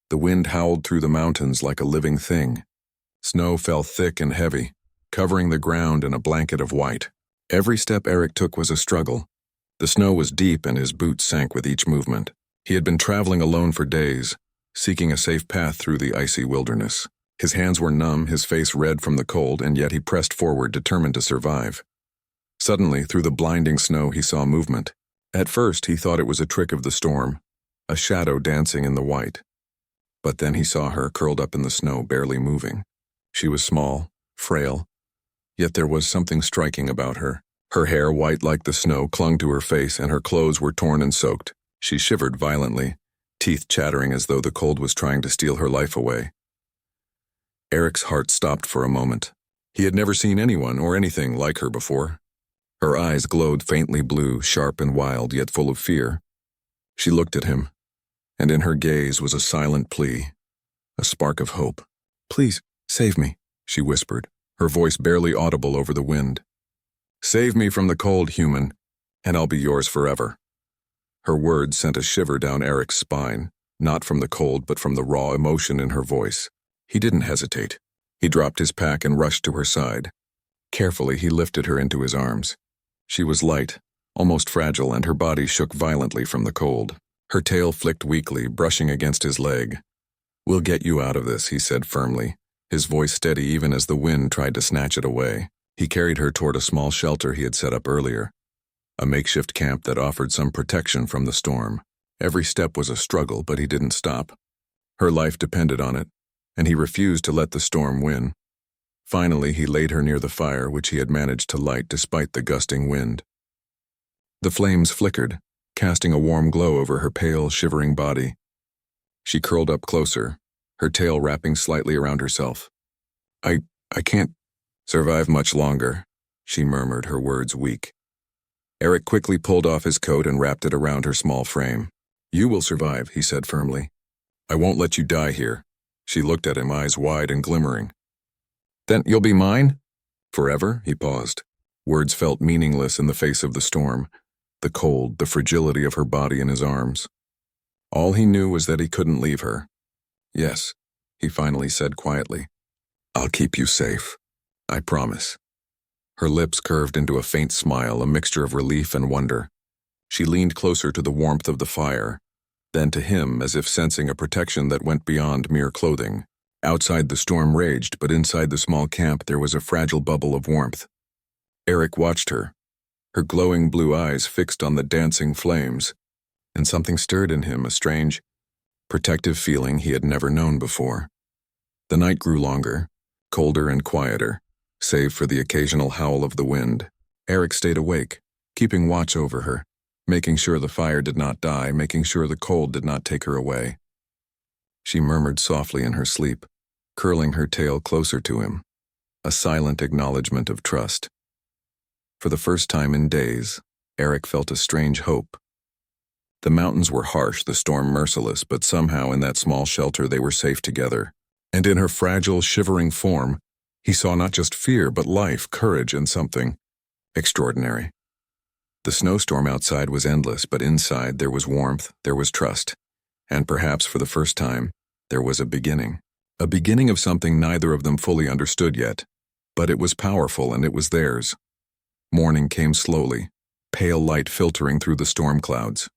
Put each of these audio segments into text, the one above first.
The wind howled through the mountains like a living thing. Snow fell thick and heavy, covering the ground in a blanket of white. Every step Eric took was a struggle. The snow was deep and his boots sank with each movement. He had been traveling alone for days, seeking a safe path through the icy wilderness. His hands were numb, his face red from the cold, and yet he pressed forward, determined to survive. Suddenly, through the blinding snow, he saw movement. At first, he thought it was a trick of the storm, a shadow dancing in the white. But then he saw her curled up in the snow, barely moving. She was small, frail, yet there was something striking about her. Her hair, white like the snow, clung to her face, and her clothes were torn and soaked. She shivered violently, teeth chattering as though the cold was trying to steal her life away. Eric's heart stopped for a moment. He had never seen anyone or anything like her before. Her eyes glowed faintly blue, sharp and wild, yet full of fear. She looked at him, and in her gaze was a silent plea, a spark of hope. "Please, save me," she whispered, her voice barely audible over the wind. "Save me from the cold, human, and I'll be yours forever." Her words sent a shiver down Eric's spine, not from the cold but from the raw emotion in her voice. He didn't hesitate. He dropped his pack and rushed to her side. Carefully, he lifted her into his arms. She was light, almost fragile, and her body shook violently from the cold. Her tail flicked weakly, brushing against his leg. "We'll get you out of this," he said firmly, his voice steady even as the wind tried to snatch it away. He carried her toward a small shelter he had set up earlier, a makeshift camp that offered some protection from the storm. Every step was a struggle, but he didn't stop. Her life depended on it, and he refused to let the storm win. Finally, he laid her near the fire, which he had managed to light despite the gusting wind. The flames flickered, casting a warm glow over her pale, shivering body. She curled up closer, her tail wrapping slightly around herself. I can't survive much longer," she murmured, her words weak. Eric quickly pulled off his coat and wrapped it around her small frame. "You will survive," he said firmly. "I won't let you die here." She looked at him, eyes wide and glimmering. "Then you'll be mine?" "Forever?" He paused. Words felt meaningless in the face of the storm, the cold, the fragility of her body in his arms. All he knew was that he couldn't leave her. "Yes," he finally said quietly. "I'll keep you safe. I promise." Her lips curved into a faint smile, a mixture of relief and wonder. She leaned closer to the warmth of the fire, then to him, as if sensing a protection that went beyond mere clothing. Outside the storm raged, but inside the small camp there was a fragile bubble of warmth. Eric watched her, her glowing blue eyes fixed on the dancing flames, and something stirred in him, a strange, protective feeling he had never known before. The night grew longer, colder and quieter, save for the occasional howl of the wind. Eric stayed awake, keeping watch over her, making sure the fire did not die, making sure the cold did not take her away. She murmured softly in her sleep, curling her tail closer to him, a silent acknowledgement of trust. For the first time in days, Eric felt a strange hope. The mountains were harsh, the storm merciless, but somehow in that small shelter they were safe together. And in her fragile, shivering form, he saw not just fear, but life, courage, and something extraordinary. The snowstorm outside was endless, but inside there was warmth, there was trust, and perhaps for the first time, there was a beginning of something neither of them fully understood yet, but it was powerful and it was theirs. Morning came slowly, pale light filtering through the storm clouds.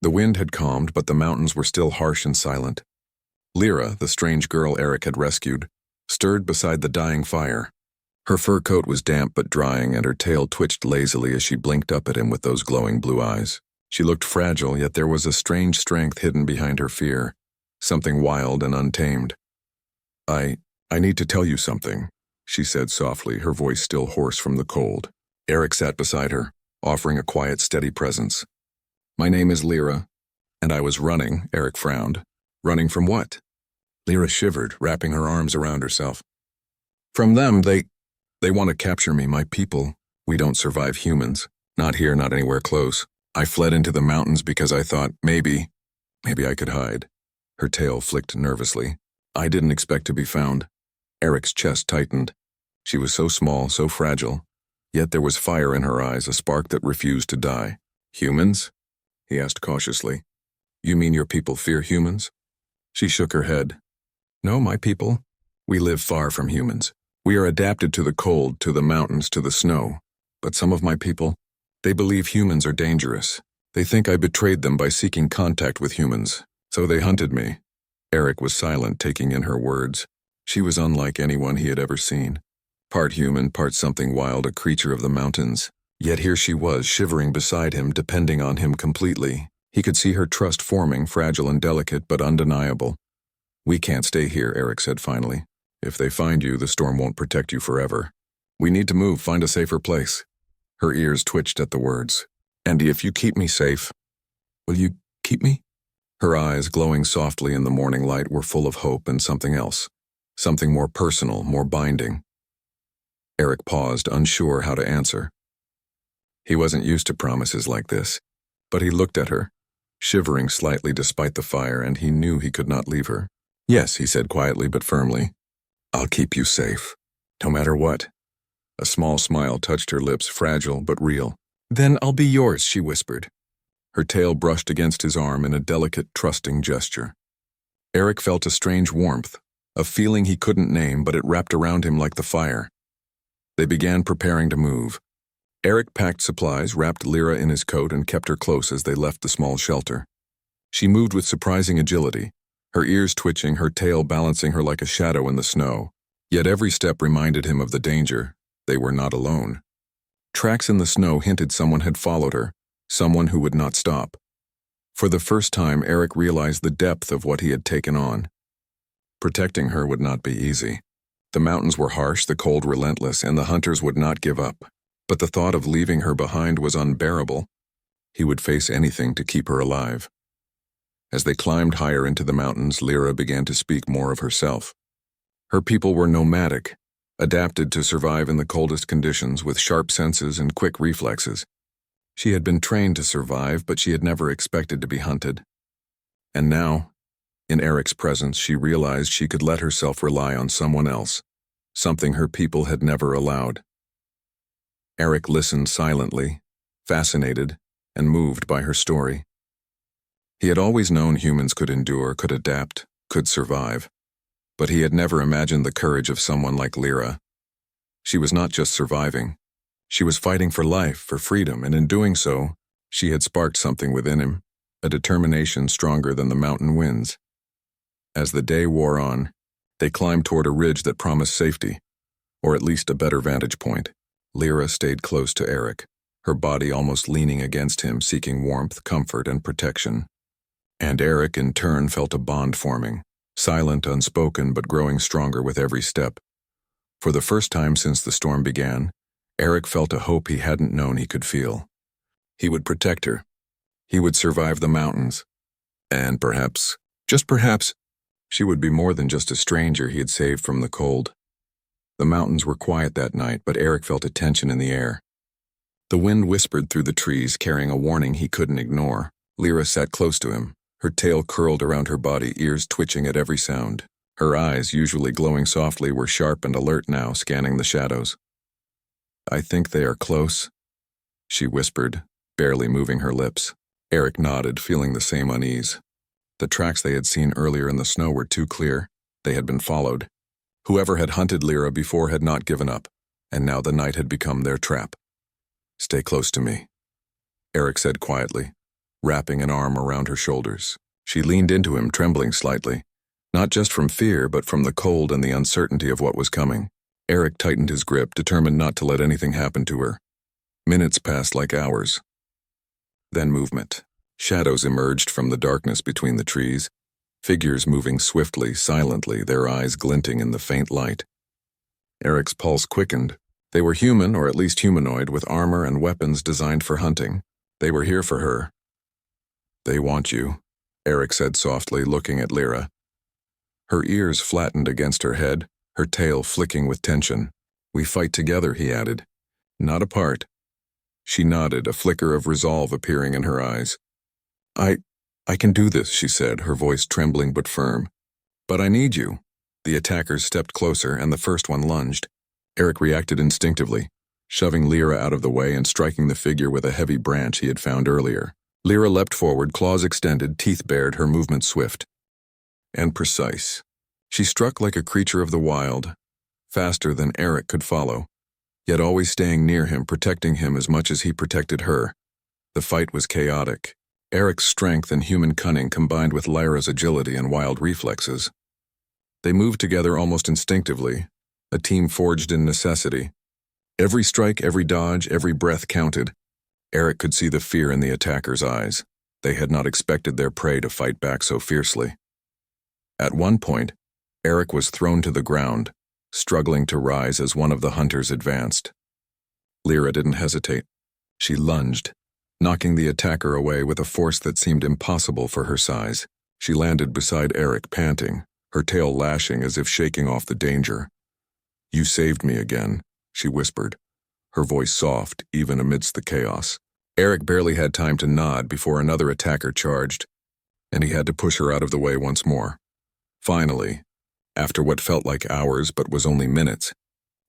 The wind had calmed, but the mountains were still harsh and silent. Lyra, the strange girl Eric had rescued, stirred beside the dying fire. Her fur coat was damp but drying, and her tail twitched lazily as she blinked up at him with those glowing blue eyes. She looked fragile, yet there was a strange strength hidden behind her fear, something wild and untamed. I need to tell you something," she said softly, her voice still hoarse from the cold. Eric sat beside her, offering a quiet, steady presence. "My name is Lyra, and I was running," Eric frowned. "Running from what?" Lyra shivered, wrapping her arms around herself. "From them, they want to capture me, my people. We don't survive humans. Not here, not anywhere close. I fled into the mountains because I thought maybe I could hide." Her tail flicked nervously. "I didn't expect to be found." Eric's chest tightened. She was so small, so fragile, yet there was fire in her eyes, a spark that refused to die. "Humans?" he asked cautiously. "You mean your people fear humans?" She shook her head. No, my people. We live far from humans. We are adapted to the cold, to the mountains, to the snow. But some of my people, they believe humans are dangerous. They think I betrayed them by seeking contact with humans. So they hunted me. Eric was silent, taking in her words. She was unlike anyone he had ever seen. Part human, part something wild, a creature of the mountains. Yet here she was, shivering beside him, depending on him completely. He could see her trust forming, fragile and delicate, but undeniable. We can't stay here, Eric said finally. If they find you, the storm won't protect you forever. We need to move, find a safer place. Her ears twitched at the words. And if you keep me safe, will you keep me? Her eyes, glowing softly in the morning light, were full of hope and something else. Something more personal, more binding. Eric paused, unsure how to answer. He wasn't used to promises like this, but he looked at her, shivering slightly despite the fire, and he knew he could not leave her. Yes, he said quietly but firmly. I'll keep you safe, no matter what. A small smile touched her lips, fragile but real. Then I'll be yours, she whispered. Her tail brushed against his arm in a delicate, trusting gesture. Eric felt a strange warmth, a feeling he couldn't name, but it wrapped around him like the fire. They began preparing to move. Eric packed supplies, wrapped Lyra in his coat, and kept her close as they left the small shelter. She moved with surprising agility, her ears twitching, her tail balancing her like a shadow in the snow. Yet every step reminded him of the danger. They were not alone. Tracks in the snow hinted someone had followed her, someone who would not stop. For the first time, Eric realized the depth of what he had taken on. Protecting her would not be easy. The mountains were harsh, the cold relentless, and the hunters would not give up. But the thought of leaving her behind was unbearable. He would face anything to keep her alive. As they climbed higher into the mountains, Lyra began to speak more of herself. Her people were nomadic, adapted to survive in the coldest conditions with sharp senses and quick reflexes. She had been trained to survive, but she had never expected to be hunted. And now, in Eric's presence, she realized she could let herself rely on someone else, something her people had never allowed. Eric listened silently, fascinated, and moved by her story. He had always known humans could endure, could adapt, could survive. But he had never imagined the courage of someone like Lyra. She was not just surviving. She was fighting for life, for freedom, and in doing so, she had sparked something within him, a determination stronger than the mountain winds. As the day wore on, they climbed toward a ridge that promised safety, or at least a better vantage point. Lyra stayed close to Eric, her body almost leaning against him, seeking warmth, comfort, and protection. And Eric, in turn, felt a bond forming, silent, unspoken, but growing stronger with every step. For the first time since the storm began, Eric felt a hope he hadn't known he could feel. He would protect her. He would survive the mountains. And perhaps, just perhaps, she would be more than just a stranger he had saved from the cold. The mountains were quiet that night, but Eric felt a tension in the air. The wind whispered through the trees, carrying a warning he couldn't ignore. Lyra sat close to him, her tail curled around her body, ears twitching at every sound. Her eyes, usually glowing softly, were sharp and alert now, scanning the shadows. I think they are close, she whispered, barely moving her lips. Eric nodded, feeling the same unease. The tracks they had seen earlier in the snow were too clear. They had been followed. Whoever had hunted Lyra before had not given up, and now the night had become their trap. Stay close to me, Eric said quietly, wrapping an arm around her shoulders. She leaned into him, trembling slightly, not just from fear, but from the cold and the uncertainty of what was coming. Eric tightened his grip, determined not to let anything happen to her. Minutes passed like hours. Then movement. Shadows emerged from the darkness between the trees, figures moving swiftly, silently, their eyes glinting in the faint light. Eric's pulse quickened. They were human, or at least humanoid, with armor and weapons designed for hunting. They were here for her. They want you, Eric said softly, looking at Lyra. Her ears flattened against her head, her tail flicking with tension. We fight together, he added, not apart. She nodded, a flicker of resolve appearing in her eyes. I can do this, she said, her voice trembling but firm. But I need you. The attackers stepped closer, and the first one lunged. Eric reacted instinctively, shoving Lyra out of the way and striking the figure with a heavy branch he had found earlier. Lyra leapt forward, claws extended, teeth bared, her movement swift. and precise. She struck like a creature of the wild, faster than Eric could follow, yet always staying near him, protecting him as much as he protected her. The fight was chaotic. Eric's strength and human cunning combined with Lyra's agility and wild reflexes. They moved together almost instinctively, a team forged in necessity. Every strike, every dodge, every breath counted. Eric could see the fear in the attackers' eyes. They had not expected their prey to fight back so fiercely. At one point, Eric was thrown to the ground, struggling to rise as one of the hunters advanced. Lyra didn't hesitate. She lunged, knocking the attacker away with a force that seemed impossible for her size. She landed beside Eric, panting, her tail lashing as if shaking off the danger. "You saved me again," she whispered, her voice soft even amidst the chaos. Eric barely had time to nod before another attacker charged, and he had to push her out of the way once more. Finally, after what felt like hours but was only minutes,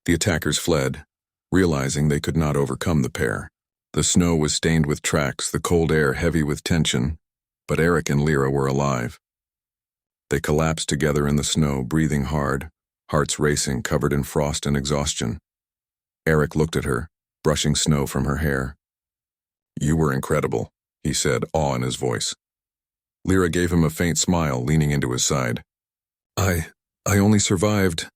the attackers fled, realizing they could not overcome the pair. The snow was stained with tracks, the cold air heavy with tension, but Eric and Lyra were alive. They collapsed together in the snow, breathing hard, hearts racing, covered in frost and exhaustion. Eric looked at her, brushing snow from her hair. "You were incredible," he said, awe in his voice. Lyra gave him a faint smile, leaning into his side. I only survived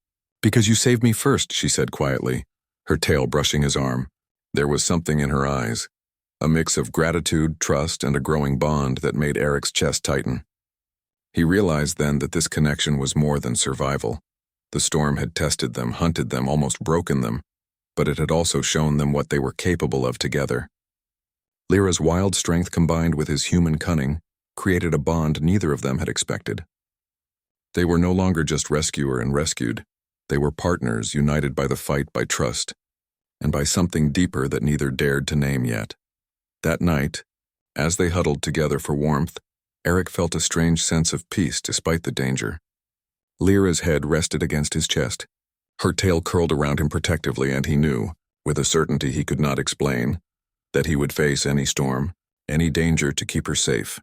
because you saved me first," she said quietly, her tail brushing his arm. There was something in her eyes, a mix of gratitude, trust, and a growing bond that made Eric's chest tighten. He realized then that this connection was more than survival. The storm had tested them, hunted them, almost broken them, but it had also shown them what they were capable of together. Lyra's wild strength combined with his human cunning created a bond neither of them had expected. They were no longer just rescuer and rescued. They were partners united by the fight, by trust, and by something deeper that neither dared to name yet. That night, as they huddled together for warmth, Eric felt a strange sense of peace despite the danger. Lyra's head rested against his chest. Her tail curled around him protectively, and he knew, with a certainty he could not explain, that he would face any storm, any danger to keep her safe.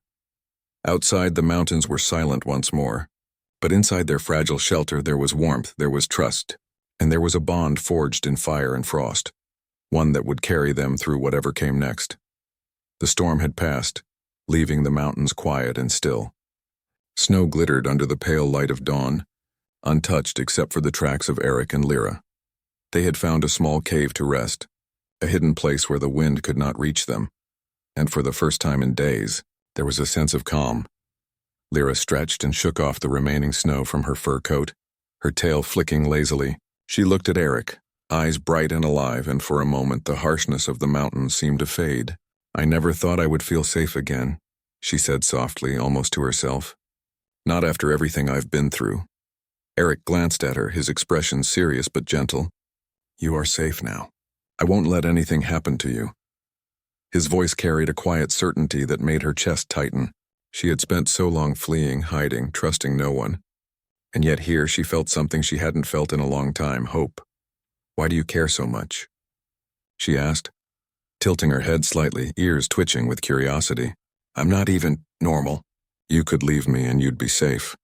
Outside, the mountains were silent once more, but inside their fragile shelter there was warmth, there was trust, and there was a bond forged in fire and frost, one that would carry them through whatever came next. The storm had passed, leaving the mountains quiet and still. Snow glittered under the pale light of dawn, untouched except for the tracks of Eric and Lyra. They had found a small cave to rest, a hidden place where the wind could not reach them, and for the first time in days, there was a sense of calm. Lyra stretched and shook off the remaining snow from her fur coat, her tail flicking lazily. She looked at Eric, eyes bright and alive, and for a moment the harshness of the mountains seemed to fade. "I never thought I would feel safe again," she said softly, almost to herself. "Not after everything I've been through." Eric glanced at her, his expression serious but gentle. "You are safe now. I won't let anything happen to you." His voice carried a quiet certainty that made her chest tighten. She had spent so long fleeing, hiding, trusting no one. And yet here she felt something she hadn't felt in a long time, hope. "Why do you care so much?" she asked, tilting her head slightly, ears twitching with curiosity. "I'm not even normal." "You could leave me and you'd be safe."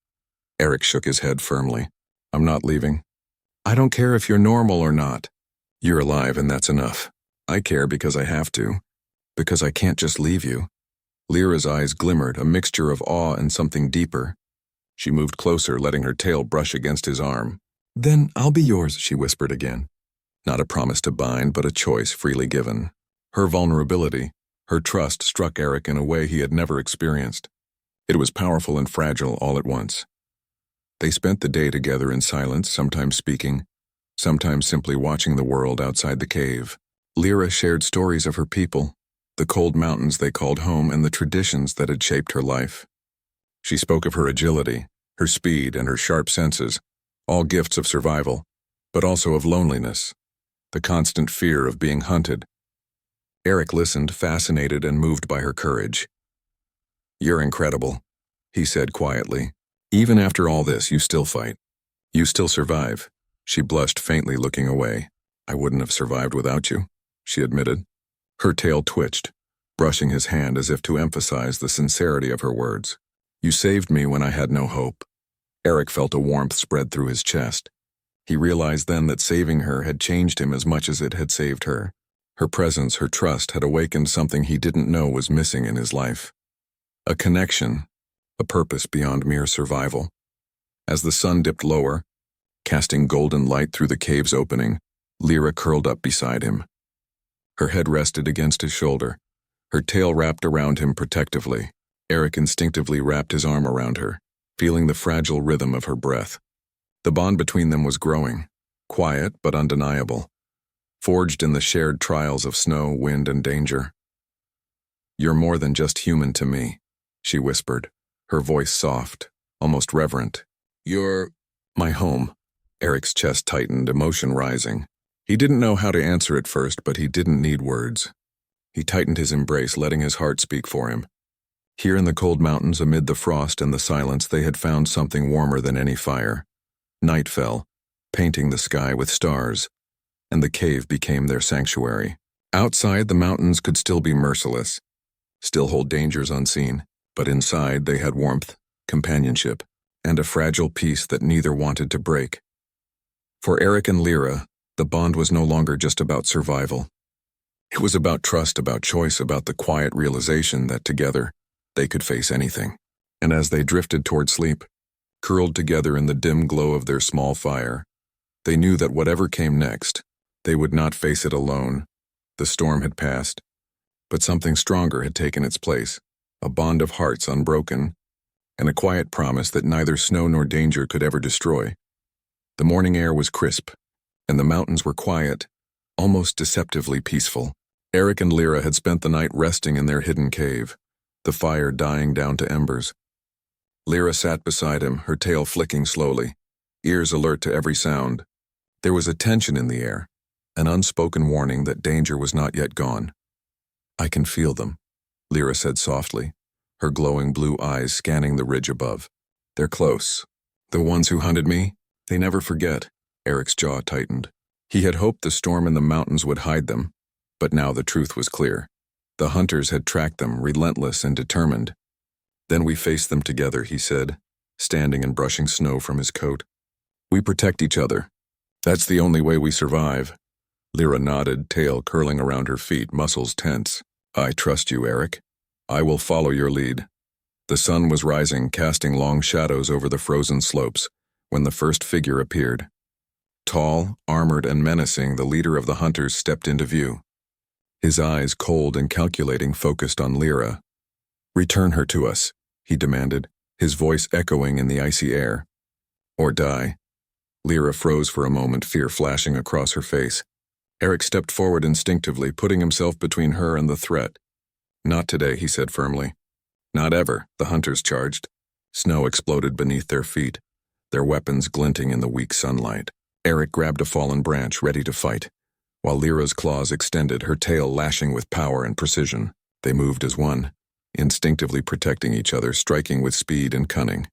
Eric shook his head firmly. "I'm not leaving. I don't care if you're normal or not. You're alive and that's enough. I care because I have to, because I can't just leave you." Lyra's eyes glimmered, a mixture of awe and something deeper. She moved closer, letting her tail brush against his arm. "Then I'll be yours," she whispered again. Not a promise to bind, but a choice freely given. Her vulnerability, her trust struck Eric in a way he had never experienced. It was powerful and fragile all at once. They spent the day together in silence, sometimes speaking, sometimes simply watching the world outside the cave. Lyra shared stories of her people, the cold mountains they called home, and the traditions that had shaped her life. She spoke of her agility, her speed, and her sharp senses, all gifts of survival, but also of loneliness, the constant fear of being hunted. Eric listened, fascinated and moved by her courage. "You're incredible," he said quietly. "Even after all this, you still fight. You still survive." She blushed faintly, looking away. "I wouldn't have survived without you," she admitted. Her tail twitched, brushing his hand as if to emphasize the sincerity of her words. "You saved me when I had no hope. Eric felt a warmth spread through his chest. He realized then that saving her had changed him as much as it had saved her. Her presence, her trust, had awakened something he didn't know was missing in his life. A connection, a purpose beyond mere survival. As the sun dipped lower, casting golden light through the cave's opening, Lyra curled up beside him. Her head rested against his shoulder, her tail wrapped around him protectively. Eric instinctively wrapped his arm around her, feeling the fragile rhythm of her breath. The bond between them was growing, quiet but undeniable, forged in the shared trials of snow, wind, and danger. "You're more than just human to me," she whispered, her voice soft, almost reverent. "You're my home." Eric's chest tightened, emotion rising. He didn't know how to answer at first, but he didn't need words. He tightened his embrace, letting his heart speak for him. Here in the cold mountains, amid the frost and the silence, they had found something warmer than any fire. Night fell, painting the sky with stars, and the cave became their sanctuary. Outside, the mountains could still be merciless, still hold dangers unseen, but inside they had warmth, companionship, and a fragile peace that neither wanted to break. For Eric and Lyra, the bond was no longer just about survival. It was about trust, about choice, about the quiet realization that together they could face anything. And as they drifted toward sleep, curled together in the dim glow of their small fire, they knew that whatever came next, they would not face it alone. The storm had passed, but something stronger had taken its place, a bond of hearts unbroken, and a quiet promise that neither snow nor danger could ever destroy. The morning air was crisp, and the mountains were quiet, almost deceptively peaceful. Eric and Lyra had spent the night resting in their hidden cave, the fire dying down to embers. Lyra sat beside him, her tail flicking slowly, ears alert to every sound. There was a tension in the air, an unspoken warning that danger was not yet gone. "I can feel them," Lyra said softly, her glowing blue eyes scanning the ridge above. "They're close. The ones who hunted me, they never forget." Eric's jaw tightened. He had hoped the storm in the mountains would hide them, but now the truth was clear. The hunters had tracked them, relentless and determined. "Then we faced them together," he said, standing and brushing snow from his coat. "We protect each other. That's the only way we survive." Lyra nodded, tail curling around her feet, muscles tense. "I trust you, Eric. I will follow your lead." The sun was rising, casting long shadows over the frozen slopes, when the first figure appeared. Tall, armored, and menacing, the leader of the hunters stepped into view. His eyes, cold and calculating, focused on Lyra. "Return her to us," he demanded, his voice echoing in the icy air. "Or die." Lyra froze for a moment, fear flashing across her face. Eric stepped forward instinctively, putting himself between her and the threat. "Not today," he said firmly. "Not ever," the hunters charged. Snow exploded beneath their feet, their weapons glinting in the weak sunlight. Eric grabbed a fallen branch, ready to fight, while Lyra's claws extended, her tail lashing with power and precision. They moved as one, instinctively protecting each other, striking with speed and cunning.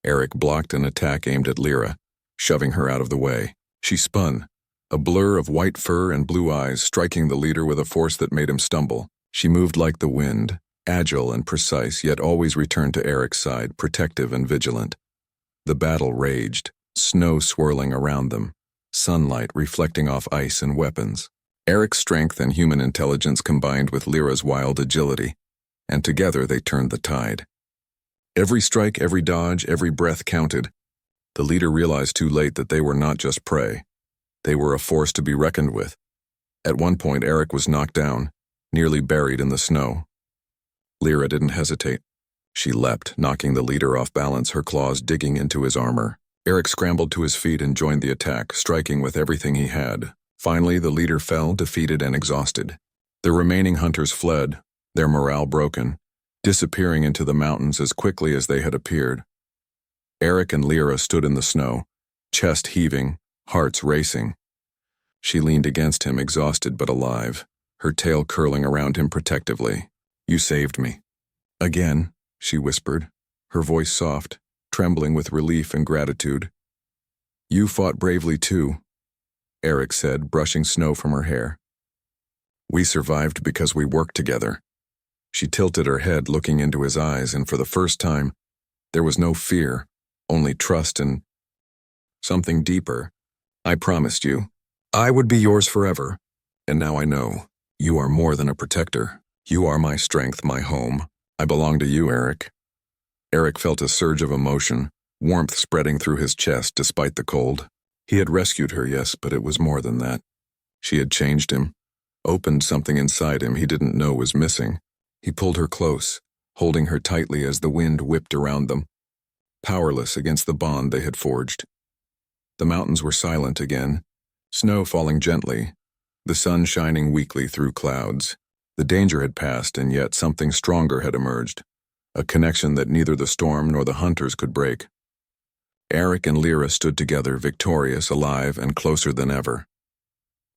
Eric blocked an attack aimed at Lyra, shoving her out of the way. She spun, a blur of white fur and blue eyes, striking the leader with a force that made him stumble. She moved like the wind, agile and precise, yet always returned to Eric's side, protective and vigilant. The battle raged, snow swirling around them, sunlight reflecting off ice and weapons. Eric's strength and human intelligence combined with Lyra's wild agility, and together they turned the tide. Every strike, every dodge, every breath counted. The leader realized too late that they were not just prey. They were a force to be reckoned with. At one point, Eric was knocked down, nearly buried in the snow. Lyra didn't hesitate. She leapt, knocking the leader off balance, her claws digging into his armor. Eric scrambled to his feet and joined the attack, striking with everything he had. Finally, the leader fell, defeated and exhausted. The remaining hunters fled, their morale broken, disappearing into the mountains as quickly as they had appeared. Eric and Lyra stood in the snow, chest heaving, hearts racing. She leaned against him, exhausted but alive, her tail curling around him protectively. "You saved me." "Again," she whispered, her voice soft, trembling with relief and gratitude. "You fought bravely too," Eric said, brushing snow from her hair. "We survived because we worked together." She tilted her head, looking into his eyes, and for the first time, there was no fear, only trust and something deeper. I promised you. I would be yours forever. And now I know. You are more than a protector. You are my strength, my home. I belong to you, Eric. Eric felt a surge of emotion, warmth spreading through his chest despite the cold. He had rescued her, yes, but it was more than that. She had changed him, opened something inside him he didn't know was missing. He pulled her close, holding her tightly as the wind whipped around them, powerless against the bond they had forged. The mountains were silent again, snow falling gently, the sun shining weakly through clouds. The danger had passed, and yet something stronger had emerged, a connection that neither the storm nor the hunters could break. Eric and Lyra stood together, victorious, alive, and closer than ever.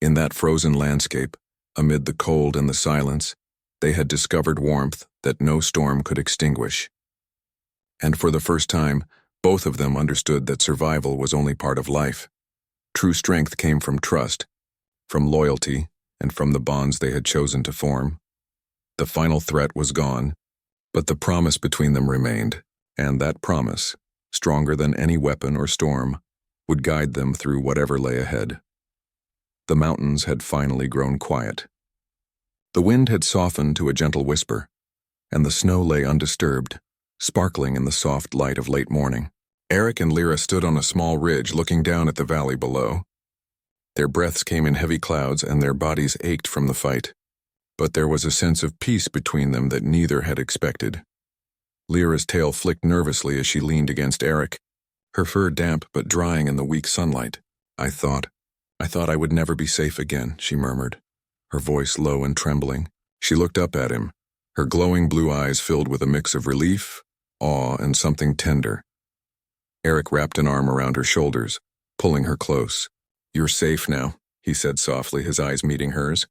In that frozen landscape, amid the cold and the silence, they had discovered warmth that no storm could extinguish. And for the first time, both of them understood that survival was only part of life. True strength came from trust, from loyalty, and from the bonds they had chosen to form. The final threat was gone, but the promise between them remained, and that promise, stronger than any weapon or storm, would guide them through whatever lay ahead. The mountains had finally grown quiet. The wind had softened to a gentle whisper, and the snow lay undisturbed, sparkling in the soft light of late morning. Eric and Lyra stood on a small ridge looking down at the valley below. Their breaths came in heavy clouds and their bodies ached from the fight. But there was a sense of peace between them that neither had expected. Lyra's tail flicked nervously as she leaned against Eric, her fur damp but drying in the weak sunlight. I thought I would never be safe again, she murmured, her voice low and trembling. She looked up at him, her glowing blue eyes filled with a mix of relief, awe, and something tender. Eric wrapped an arm around her shoulders, pulling her close. You're safe now, he said softly, his eyes meeting hers.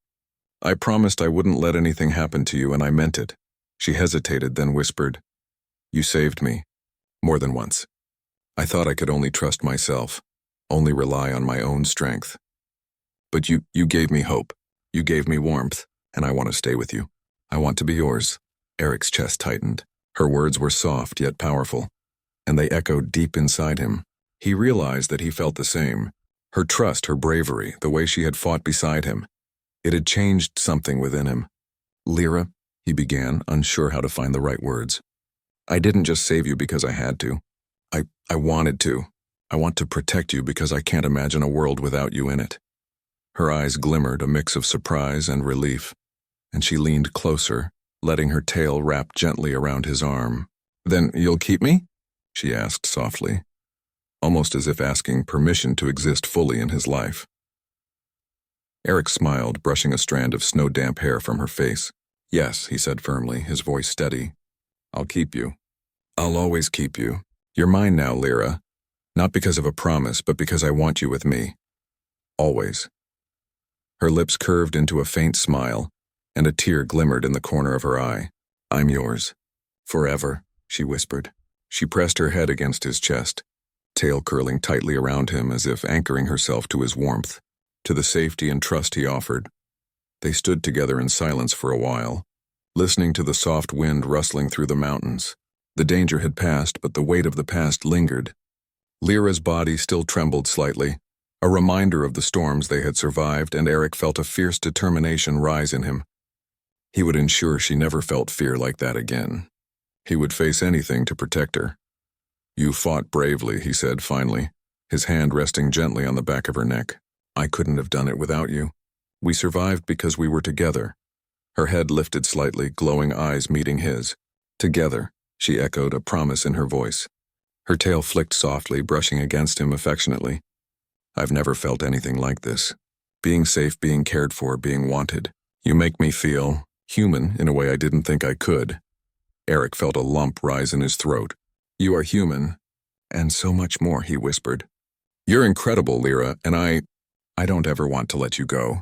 I promised I wouldn't let anything happen to you, and I meant it. She hesitated, then whispered, You saved me. More than once. I thought I could only trust myself, only rely on my own strength. But you gave me hope. You gave me warmth, and I want to stay with you. I want to be yours. Eric's chest tightened. Her words were soft yet powerful, and they echoed deep inside him. He realized that he felt the same. Her trust, her bravery, the way she had fought beside him. It had changed something within him. Lyra, he began, unsure how to find the right words. I didn't just save you because I had to. I wanted to. I want to protect you because I can't imagine a world without you in it. Her eyes glimmered, a mix of surprise and relief, and she leaned closer, letting her tail wrap gently around his arm. Then you'll keep me? She asked softly, almost as if asking permission to exist fully in his life. Eric smiled, brushing a strand of snow-damp hair from her face. Yes, he said firmly, his voice steady. I'll keep you. I'll always keep you. You're mine now, Lyra. Not because of a promise, but because I want you with me. Always. Her lips curved into a faint smile, and a tear glimmered in the corner of her eye. I'm yours. Forever, she whispered. She pressed her head against his chest, tail curling tightly around him as if anchoring herself to his warmth, to the safety and trust he offered. They stood together in silence for a while, listening to the soft wind rustling through the mountains. The danger had passed, but the weight of the past lingered. Lyra's body still trembled slightly, a reminder of the storms they had survived, and Eric felt a fierce determination rise in him. He would ensure she never felt fear like that again. He would face anything to protect her. You fought bravely, he said finally, his hand resting gently on the back of her neck. I couldn't have done it without you. We survived because we were together. Her head lifted slightly, glowing eyes meeting his. Together, she echoed, a promise in her voice. Her tail flicked softly, brushing against him affectionately. I've never felt anything like this. Being safe, being cared for, being wanted. You make me feel human in a way I didn't think I could. Eric felt a lump rise in his throat. You are human, and so much more, he whispered. You're incredible, Lyra, and I don't ever want to let you go.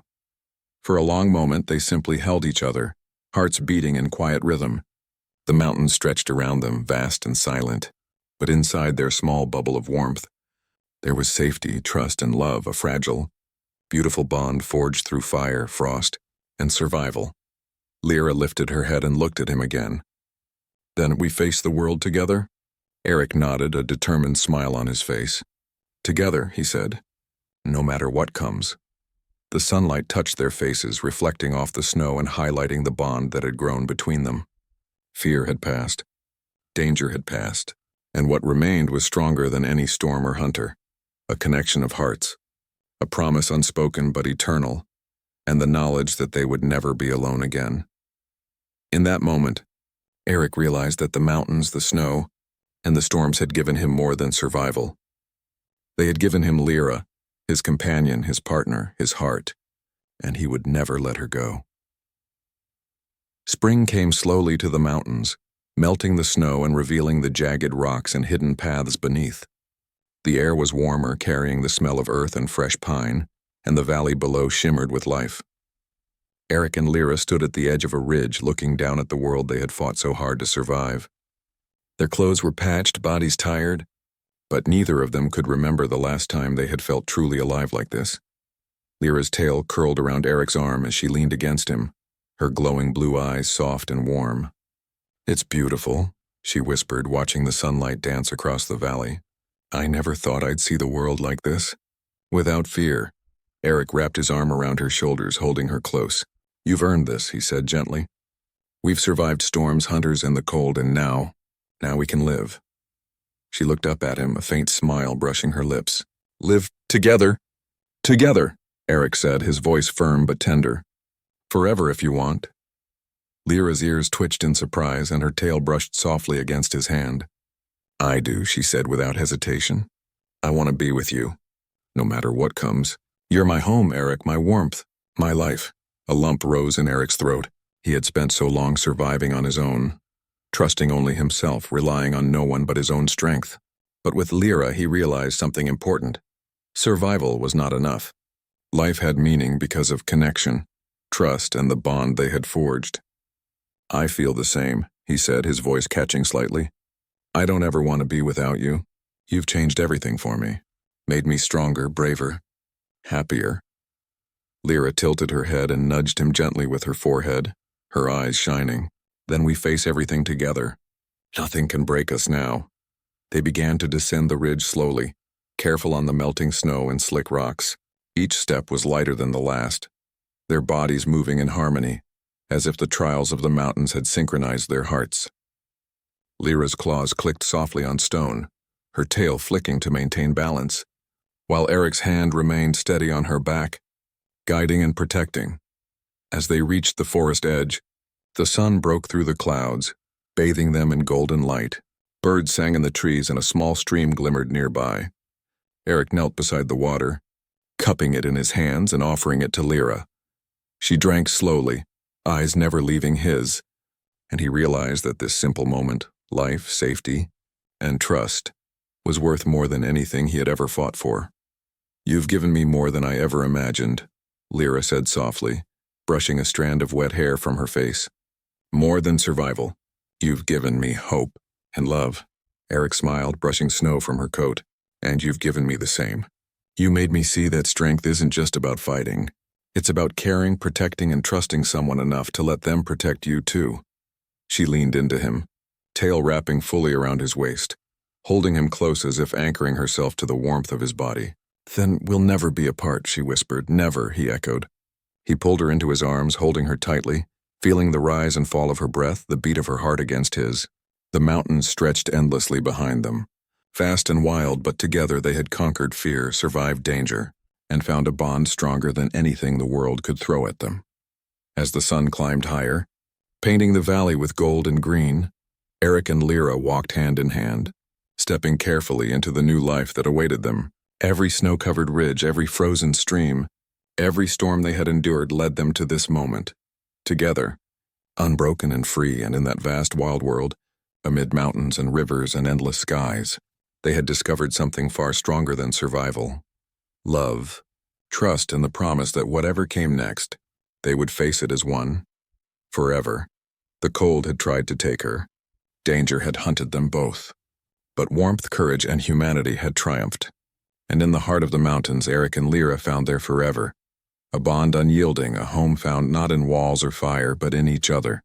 For a long moment, they simply held each other, hearts beating in quiet rhythm. The mountains stretched around them, vast and silent, but inside their small bubble of warmth, there was safety, trust, and love, a fragile, beautiful bond forged through fire, frost, and survival. Lyra lifted her head and looked at him again. Then we face the world together? Eric nodded, a determined smile on his face. Together, he said, no matter what comes. The sunlight touched their faces, reflecting off the snow and highlighting the bond that had grown between them. Fear had passed. Danger had passed. And what remained was stronger than any storm or hunter. A connection of hearts. A promise unspoken but eternal. And the knowledge that they would never be alone again. In that moment, Eric realized that the mountains, the snow, and the storms had given him more than survival. They had given him Lyra, his companion, his partner, his heart, and he would never let her go. Spring came slowly to the mountains, melting the snow and revealing the jagged rocks and hidden paths beneath. The air was warmer, carrying the smell of earth and fresh pine, and the valley below shimmered with life. Eric and Lyra stood at the edge of a ridge, looking down at the world they had fought so hard to survive. Their clothes were patched, bodies tired, but neither of them could remember the last time they had felt truly alive like this. Lyra's tail curled around Eric's arm as she leaned against him, her glowing blue eyes soft and warm. "It's beautiful," she whispered, watching the sunlight dance across the valley. "I never thought I'd see the world like this." Without fear, Eric wrapped his arm around her shoulders, holding her close. "You've earned this," he said gently. "We've survived storms, hunters, and the cold, and now we can live." She looked up at him, a faint smile brushing her lips. "Live together." "Together," Eric said, his voice firm but tender. "Forever if you want." Lyra's ears twitched in surprise, and her tail brushed softly against his hand. "I do," she said without hesitation. "I want to be with you, no matter what comes. You're my home, Eric, my warmth, my life." A lump rose in Eric's throat. He had spent so long surviving on his own, trusting only himself, relying on no one but his own strength. But with Lyra, he realized something important. Survival was not enough. Life had meaning because of connection, trust, and the bond they had forged. "I feel the same," he said, his voice catching slightly. "I don't ever want to be without you. You've changed everything for me, made me stronger, braver, happier." Lyra tilted her head and nudged him gently with her forehead, her eyes shining. "Then we face everything together. Nothing can break us now." They began to descend the ridge slowly, careful on the melting snow and slick rocks. Each step was lighter than the last, their bodies moving in harmony, as if the trials of the mountains had synchronized their hearts. Lyra's claws clicked softly on stone, her tail flicking to maintain balance, while Eric's hand remained steady on her back, guiding and protecting. As they reached the forest edge, the sun broke through the clouds, bathing them in golden light. Birds sang in the trees and a small stream glimmered nearby. Eric knelt beside the water, cupping it in his hands and offering it to Lyra. She drank slowly, eyes never leaving his, and he realized that this simple moment, life, safety, and trust, was worth more than anything he had ever fought for. "You've given me more than I ever imagined," Lyra said softly, brushing a strand of wet hair from her face. "More than survival. You've given me hope and love." Eric smiled, brushing snow from her coat. "And you've given me the same. You made me see that strength isn't just about fighting. It's about caring, protecting, and trusting someone enough to let them protect you too." She leaned into him, tail wrapping fully around his waist, holding him close as if anchoring herself to the warmth of his body. "Then we'll never be apart," she whispered. "Never," he echoed. He pulled her into his arms, holding her tightly, feeling the rise and fall of her breath, the beat of her heart against his. The mountains stretched endlessly behind them. Fast and wild, but together they had conquered fear, survived danger, and found a bond stronger than anything the world could throw at them. As the sun climbed higher, painting the valley with gold and green, Eric and Lyra walked hand in hand, stepping carefully into the new life that awaited them. Every snow-covered ridge, every frozen stream, every storm they had endured led them to this moment. Together, unbroken and free, and in that vast wild world, amid mountains and rivers and endless skies, they had discovered something far stronger than survival. Love, trust, and the promise that whatever came next, they would face it as one. Forever. The cold had tried to take her. Danger had hunted them both. But warmth, courage, and humanity had triumphed. And in the heart of the mountains, Eric and Lyra found their forever. A bond unyielding, a home found not in walls or fire, but in each other.